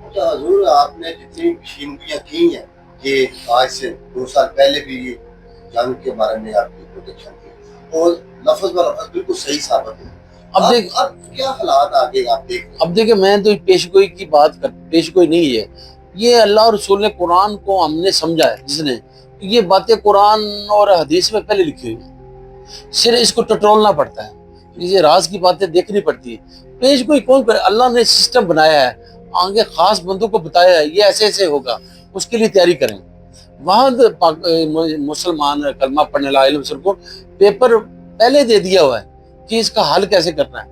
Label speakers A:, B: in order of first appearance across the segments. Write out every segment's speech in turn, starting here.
A: اچھا حضور، آپ نے جتنی مشینریاں کی ہیں یہ آج سے 2 سال پہلے بھی یہ جنگ کے بارے میں آپ کی پروٹیکشن کی اور لفظ ب لفظ بالکل صحیح ثابت ہے. اب کیا حالات آگے آپ دیکھ رہے ہیں؟
B: اب دیکھیں، میں تو پیش گوئی کی بات کر، پیش گوئی نہیں ہے یہ. اللہ اور رسول نے قرآن کو ہم نے سمجھا ہے، جس نے یہ باتیں قرآن اور حدیث میں پہلے لکھی ہوئی ہیں، صرف اس کو ٹٹولنا پڑتا ہے، یہ راز کی باتیں دیکھنی پڑتی ہے. پیش گوئی کون کرے؟ اللہ نے سسٹم بنایا ہے، آگے خاص بندوں کو بتایا ہے یہ ایسے ایسے ہوگا، اس کے لیے تیاری کریں. وہاں مسلمان کلمہ پڑھنے لا علم سر کو پیپر پہلے دے دیا ہوا ہے کہ اس کا حل کیسے کرنا ہے.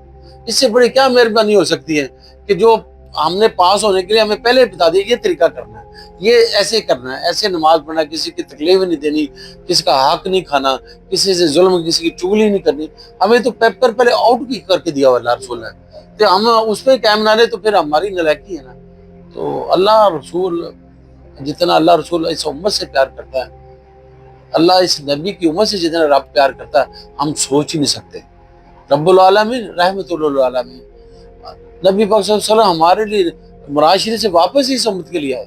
B: اس سے بڑی کیا مہربانی ہو سکتی ہے کہ جو ہم نے پاس ہونے کے لیے ہمیں پہلے بتا دیا یہ طریقہ کرنا ہے، یہ ایسے کرنا ہے، ایسے نماز پڑھنا ہے، کسی کی تکلیف نہیں دینی، کسی کا حق نہیں کھانا، کسی سے ظلم، کسی کی چغلی نہیں کرنی. ہمیں تو پیپر پہلے آؤٹ کی کر کے دیا ہوا اللہ رسول نے، تو ہم اس پہ قائم نہ رہے تو پھر ہماری نالائکی ہے نا. تو اللہ رسول، جتنا اللہ رسول اس امت سے پیار کرتا ہے، اللہ اس نبی کی امت سے جتنا رب پیار کرتا ہے، ہم سوچ ہی نہیں سکتے. رب العالمین رحمت للعالمین، نبی پاک صلی اللہ علیہ وسلم ہمارے لیے معاشرے سے واپس ہی سمت کے لیے آئے.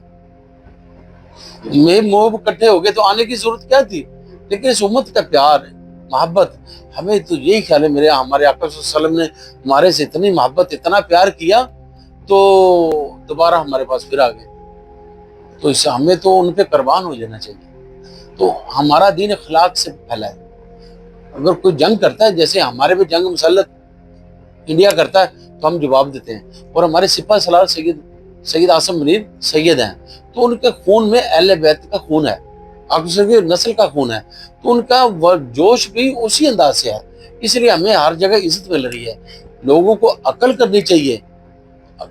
B: میں موب اکٹھے ہو گئے تو آنے کی ضرورت کیا تھی؟ لیکن اس امت کا پیار ہے، محبت. ہمیں تو یہی خیال ہے ہمارے آقا صلی اللہ علیہ وسلم نے ہمارے سے اتنی محبت، اتنا پیار کیا تو دوبارہ ہمارے پاس پھر آ گئے. تو اس سے ہمیں تو ان پہ قربان ہو جانا چاہیے. تو ہمارا دین اخلاق سے پھیلا ہے. اگر کوئی جنگ کرتا ہے، جیسے ہمارے بھی جنگ مسلط انڈیا کرتا ہے تو ہم جواب دیتے ہیں. اور ہمارے سپاہ سالار سید عاصم منیر سید ہیں، تو ان کے خون میں اہل بیت کا خون ہے، آپ کی نسل کا خون ہے، تو ان کا جوش بھی اسی انداز سے ہے. اس لیے ہمیں ہر جگہ عزت مل رہی ہے. لوگوں کو عقل کرنی چاہیے.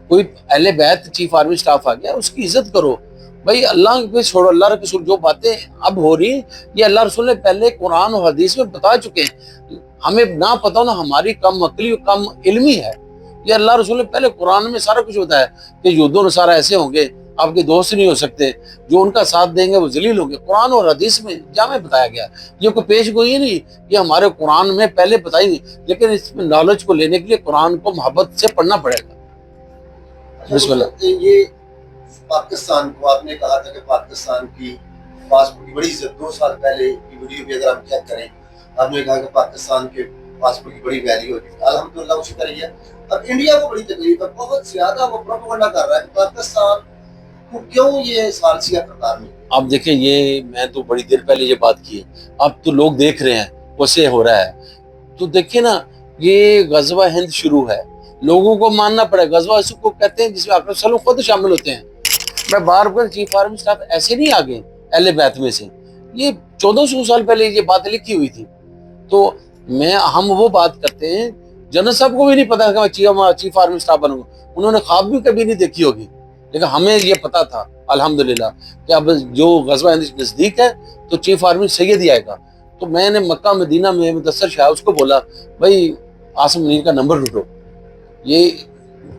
B: کوئی اہل بیت چیف آرمی سٹاف آ گیا، اس کی عزت کرو بھائی. اللہ پہ چھوڑو، اللہ رسول جو باتیں اب ہو رہی ہیں یہ اللہ رسول نے پہلے قرآن و حدیث میں بتا چکے ہیں. ہمیں نہ پتا ہونا ہماری کم عقلی و کم علمی ہے. یہ اللہ رسول نے پہلے قرآن میں سارا کچھ بتایا کہ یہود و نصارہ ایسے ہوں گے، آپ کے دوست نہیں ہو سکتے، جو ان کا ساتھ دیں گے وہ ذلیل ہوں گے. قرآن اور حدیث میں جامع بتایا گیا. یہ کوئی پیش گوئی نہیں، یہ ہمارے قرآن میں پہلے بتائی نہیں، لیکن اس میں نالج کو لینے کے لیے قرآن کو محبت سے پڑھنا پڑے گا. بسم اللہ.
A: یہ پاکستان کو آپ نے کہا تھا کہ پاکستان کی پاسپورٹ کی بڑی عزت، 2 سال پہلے کی ویڈیو بھی اگر ہم چیک کریں، آپ نے کہا کہ پاکستان کے پاسپورٹ کی بڑی ویلیو ہوتی ہے. الحمدللہ وہ شکر ہے. اب انڈیا کو بڑی تکلیف ہے، بہت زیادہ وہ پروپیگنڈا کر رہا ہے کہ پاکستان کو کیوں یہ ثالثیہ قطار میں.
B: اب دیکھیں، یہ میں تو بڑی دیر پہلے یہ بات کی ہے، اب تو لوگ دیکھ رہے ہیں ویسے ہو رہا ہے. تو دیکھیں نا، یہ غزوہ ہند شروع ہے، لوگوں کو ماننا پڑے. غزوہ اس کو کہتے ہیں جس میں آقا صلی اللہ علیہ وسلم خود شامل ہوتے ہیں. میں بار بار چیف آرمی سٹاف ایسے نہیں آگے اہل بیت میں سے، یہ 1400 سال پہلے یہ بات لکھی ہوئی تھی. تو ہم وہ بات کرتے ہیں، جنرل صاحب کو بھی نہیں پتا کہ میں چیف آرمی سٹاف بنوں گا، انہوں نے خواب بھی کبھی نہیں دیکھی ہوگی، لیکن ہمیں یہ پتا تھا الحمدللہ کہ اب جو غزوہ ہند نزدیک ہے تو چیف آرمی سید ہی آئے گا. تو میں نے مکہ مدینہ میں مدثر شاہ اس کو بولا، بھائی عاصم منیر کا نمبر ڈھونڈو، یہ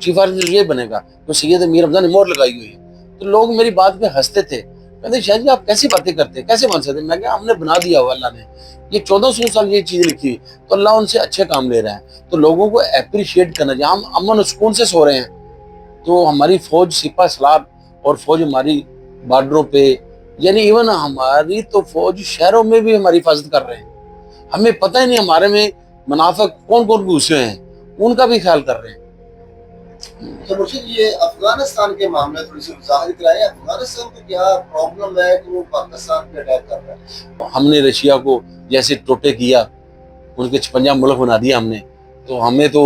B: چیف آرمی یہ بنے گا. تو سید امیر حمزہ نے مہر لگائی ہوئی ہے. تو لوگ میری بات پہ ہنستے تھے، کہتے شاہ جی آپ کیسی باتیں کرتے ہیں، کیسے بن سکتے ہیں؟ میں کہا ہم نے بنا دیا ہوا، اللہ نے یہ 1400 سال یہ چیز لکھی، تو اللہ ان سے اچھے کام لے رہا ہے. تو لوگوں کو اپریشیٹ کرنا چاہیے. ہم امن و سکون سے سو رہے ہیں، تو ہماری فوج سپاہ سالار اور فوج ہماری بارڈروں پہ، یعنی ایون ہماری تو فوج شہروں میں بھی ہماری حفاظت کر رہے ہیں. ہمیں پتہ ہی نہیں ہمارے میں منافق کون کون گھسے ہیں، ان کا بھی خیال کر رہے ہیں.
A: تو مرشد، یہ افغانستان کے معاملے تھوڑی سی ظاہر کرائے. افغانستان کو کیا پرابلم ہے کہ وہ پاکستان پہ اٹیک کر رہا ہے؟
B: ہم نے رشیا کو جیسے ٹوٹے کیا، ان کے 56 ملک بنا دیا ہم نے، تو ہمیں تو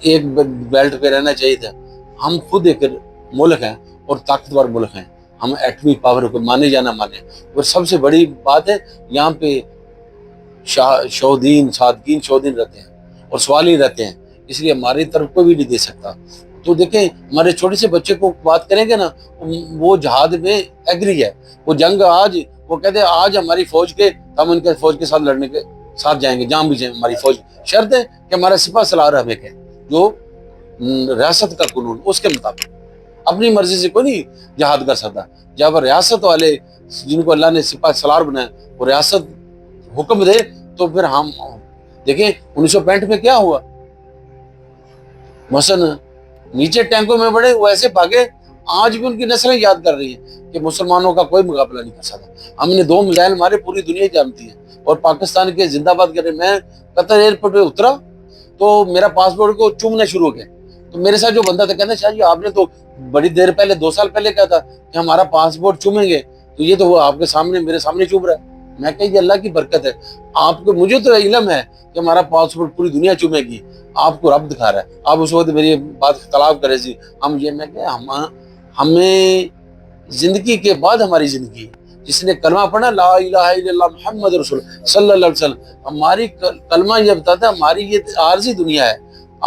B: ایک بیلٹ پہ رہنا چاہیے تھا. ہم خود ایک ملک ہیں اور طاقتور ملک ہیں، ہم ایٹمی پاور کو مانے یا نہ مانے. اور سب سے بڑی بات ہے یہاں پہ شہودین صادقین شہودین رہتے ہیں اور سوالی رہتے ہیں، اس لیے ہماری طرف کوئی بھی نہیں دے سکتا. تو دیکھیں ہمارے چھوٹے سے بچے کو بات کریں گے نا، وہ جہاد میں ایگری ہے، وہ جنگ آج وہ کہتے ہیں آج ہماری فوج کے، ہم ان کے فوج کے ساتھ لڑنے کے ساتھ جائیں گے، جہاں بھی جائیں ہماری فوج. شرط ہے کہ ہمارا سپاہ سالار ہمیں کہ جو ریاست کا قانون اس کے مطابق، اپنی مرضی سے کوئی نہیں جہاد کر سکتا. جب ریاست والے جن کو اللہ نے سپاہ سالار بنایا وہ ریاست حکم دے تو پھر ہم دیکھیں 1965 میں کیا ہوا. مثلا نیچے ٹینکوں میں بڑے ویسے بھاگے، آج بھی ان کی نسلیں یاد کر رہی ہیں کہ مسلمانوں کا کوئی مقابلہ نہیں کر سکتا. ہم نے 2 میزائل مارے، پوری دنیا جانتی ہے، اور پاکستان کے زندہ باد کرے. میں قطر ایئرپورٹ پہ اترا تو میرا پاسپورٹ کو چومنا شروع ہو گیا. تو میرے ساتھ جو بندہ تھا کہنا شاہ جی آپ نے تو بڑی دیر پہلے 2 سال پہلے کہا تھا کہ ہمارا پاسپورٹ چومیں گے، تو یہ تو وہ آپ کے سامنے میرے سامنے چوم رہا ہے. میں کہ یہ اللہ کی برکت ہے، آپ کو مجھے تو علم ہے کہ ہمارا پاسپورٹ پوری دنیا چومے گی، آپ کو رب دکھا رہا ہے. آپ اس وقت میری بات اختلاف کرے سی ہم یہ، میں کہ ہمیں زندگی کے بعد ہماری زندگی، جس نے کلمہ پڑھا لا الہ الا اللہ محمد رسول صلی اللہ علیہ وسلم، ہماری کلمہ یہ بتاتا ہے ہماری یہ عارضی دنیا ہے،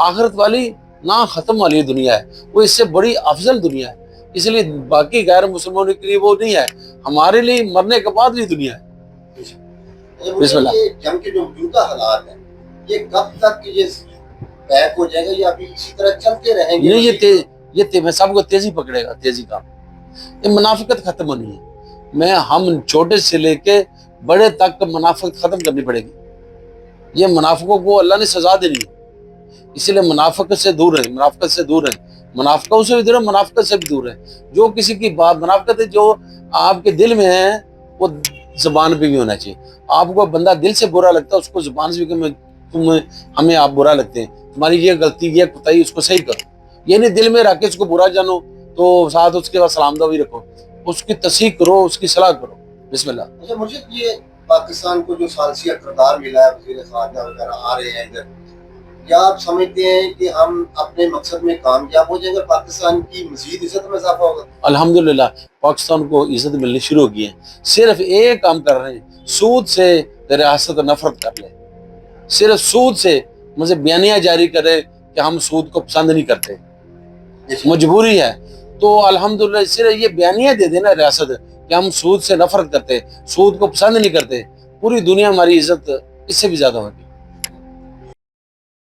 B: آخرت والی نہ ختم والی دنیا ہے، وہ اس سے بڑی افضل دنیا ہے. اس لیے باقی غیر مسلمانوں کے لیے وہ نہیں ہے، ہمارے لیے مرنے کے بعد بھی دنیا ہے. بسم اللہ.
A: یہ جنگ کے جو موجودہ حالات ہیں یہ کب تک یہ بیک ہو جائے گا یا ابھی اسی طرح چلتے رہیں گے؟
B: نہیں، یہ میں سب کو تیزی پکڑے گا، تیزی کا. یہ منافقت ختم ہونی ہے. ہم چھوٹے سے لے کے بڑے تک منافقت ختم کرنی پڑے گی. یہ منافقوں کو اللہ نے سزا دینی ہے، اسی لیے منافقت سے دور رہیں، منافقت سے دور رہیں، منافقوں سے بھی دور رہیں، منافقت سے بھی دور رہیں. جو کسی کی بات منافقت ہے جو آپ کے دل میں ہے وہ زبان پہ بھی ہونا چاہیے. آپ کو بندہ دل سے برا لگتا ہے اس کو زبان سے بھی کہ ہمیں آپ برا لگتے ہیں، تمہاری یہ غلطی یہ کوتاہی اس کو صحیح کرو. یہ نہیں دل میں رکھ کے اس کو برا جانو تو ساتھ اس کے بعد سلام دعا بھی رکھو، اس کی تصحیح کرو، اس کی صلاح کرو. بسم اللہ.
A: اچھا مجھے یہ پاکستان کو جو ثالثیہ کردار ملا ہے، وزیر خارجہ وغیرہ آ رہے ہیں ادھر، کیا آپ سمجھتے ہیں کہ ہم اپنے مقصد میں کامیاب ہو جائیں گے، پاکستان کی مزید عزت میں اضافہ ہوگا؟
B: الحمدللہ پاکستان کو عزت ملنی شروع ہو گئی ہے. صرف ایک کام کر رہے ہیں، سود سے ریاست نفرت کر لے. صرف سود سے مجھے بیانیہ جاری کرے کہ ہم سود کو پسند نہیں کرتے، مجبوری ہے. تو الحمدللہ صرف یہ بیانیہ دے دینا ریاست کہ ہم سود سے نفرت کرتے، سود کو پسند نہیں کرتے، پوری دنیا ہماری عزت اس سے بھی زیادہ ہوگی.